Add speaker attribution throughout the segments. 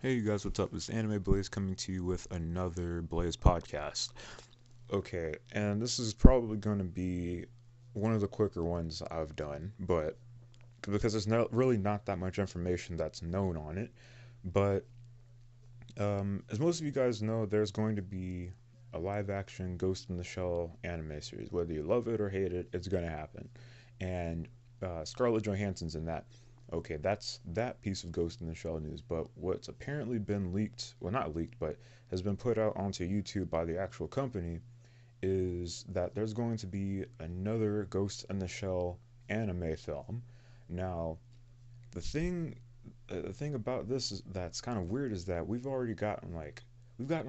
Speaker 1: Hey you guys, what's up? It's Anime Blaze coming to you with another Blaze podcast. Okay, and this is probably going to be one of the quicker ones I've done, but because there's not that much information that's known on it. But as most of you guys know, there's going to be a live action Ghost in the Shell anime series. Whether you love it or hate it, it's going to happen. And Scarlett Johansson's in that. Okay, that's that piece of Ghost in the Shell news. But what's apparently been leaked, well, not leaked, but has been put out onto YouTube by the actual company, is that there's going to be another Ghost in the Shell anime film. Now, the thing, the thing about this is that's kind of weird is that we've gotten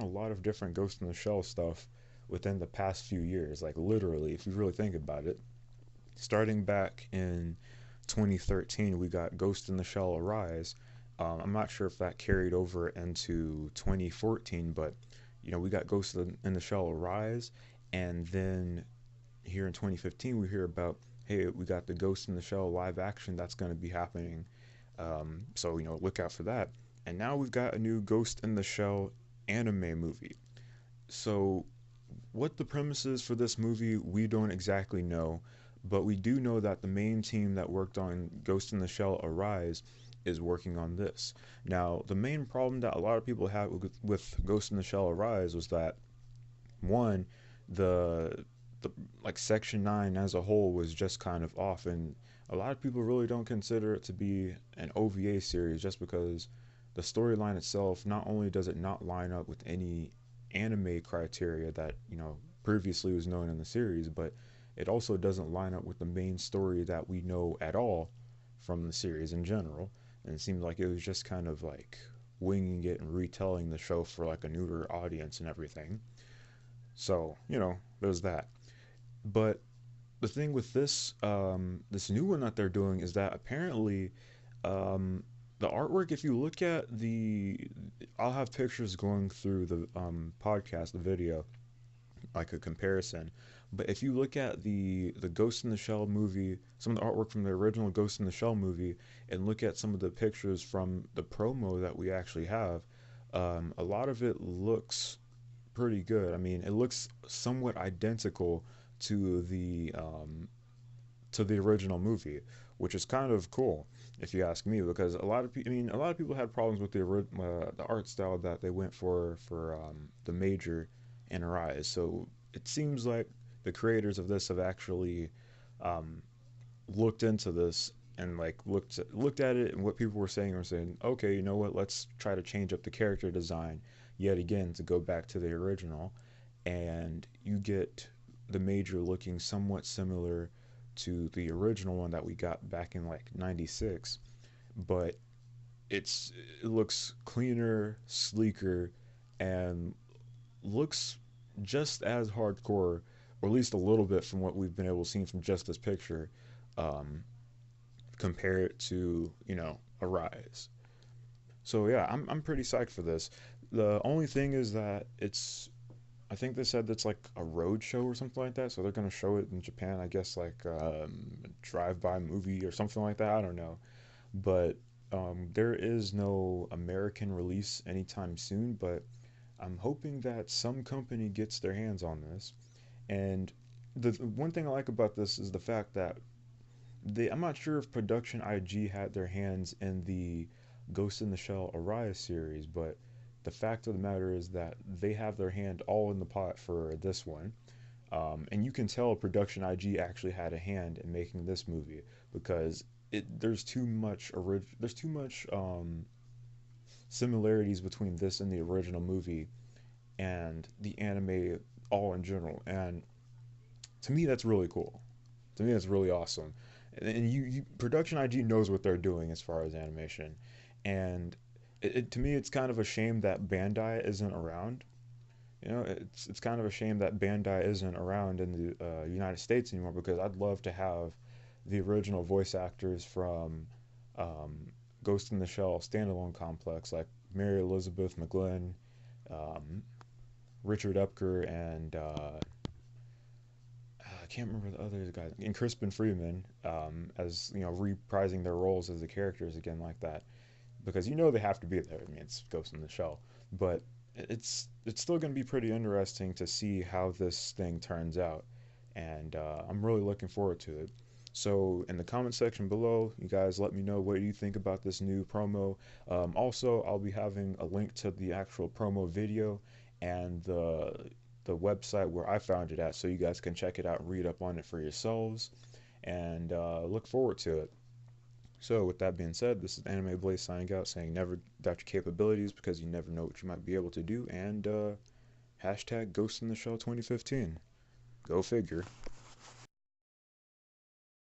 Speaker 1: a lot of different Ghost in the Shell stuff within the past few years. Like literally, if you really think about it, starting back in 2013, we got Ghost in the Shell Arise. I'm not sure if that carried over into 2014, but we got Ghost in the Shell Arise, and then here in 2015 we hear about, hey, we got the Ghost in the Shell live action that's going to be happening. So look out for that. And now we've got a new Ghost in the Shell anime movie. So what the premise is for this movie, we don't exactly know, but we do know that the main team that worked on Ghost in the Shell Arise is working on this. Now, the main problem that a lot of people had with Ghost in the Shell Arise was that one, the the like Section 9 as a whole was just kind of off, and a lot of people really don't consider it to be an OVA series just because the storyline itself, not only does it not line up with any anime criteria that previously was known in the series, but it also doesn't line up with the main story that we know at all from the series in general. And it seemed like it was just kind of like winging it and retelling the show for like a newer audience and everything. So there's that. But the thing with this new one that they're doing is that apparently um, the artwork, if you look at I'll have pictures going through the podcast, the video, like a comparison. But if you look at the Ghost in the Shell movie, some of the artwork from the original Ghost in the Shell movie, and look at some of the pictures from the promo that we actually have, a lot of it looks pretty good. I mean, it looks somewhat identical to the original movie, which is kind of cool if you ask me, because a lot of people had problems with the art style that they went for the major and Rise. So it seems like the creators of this have actually um, looked into this and like looked at it and what people were saying, okay, you know what, let's try to change up the character design yet again to go back to the original, and you get the major looking somewhat similar to the original one that we got back in like 96, but it's it looks cleaner, sleeker, and looks just as hardcore, or at least a little bit from what we've been able to see from just this picture. um, Compare it to a Rise. So yeah, I'm pretty psyched for this. The only thing is that it's, I think they said it's like a road show or something like that. So they're gonna show it in Japan, I guess, like a drive-by movie or something like that. I don't know, but there is no American release anytime soon. But I'm hoping that some company gets their hands on this. And the one thing I like about this is the fact that I'm not sure if Production IG had their hands in the Ghost in the Shell Arise series, but the fact of the matter is that they have their hand all in the pot for this one. And you can tell Production IG actually had a hand in making this movie because there's too much similarities between this and the original movie and the anime all in general. And to me, that's really cool. To me, that's really awesome. And Production IG knows what they're doing as far as animation, and to me, it's kind of a shame that Bandai isn't around. It's kind of a shame that Bandai isn't around in the United States anymore, because I'd love to have the original voice actors from Ghost in the Shell standalone complex, like Mary Elizabeth McGlynn, um, Richard Epker, and I can't remember the other guys, and Crispin Freeman, as reprising their roles as the characters again like that. because they have to be there. I mean, it's Ghost in the Shell, but it's still going to be pretty interesting to see how this thing turns out, and I'm really looking forward to it. So in the comment section below, you guys let me know what you think about this new promo. Also, I'll be having a link to the actual promo video and the website where I found it at, so you guys can check it out and read up on it for yourselves, and look forward to it. So with that being said, this is Anime Blaze signing out, saying never doubt your capabilities because you never know what you might be able to do, and hashtag Ghost in the Shell 2015. Go figure.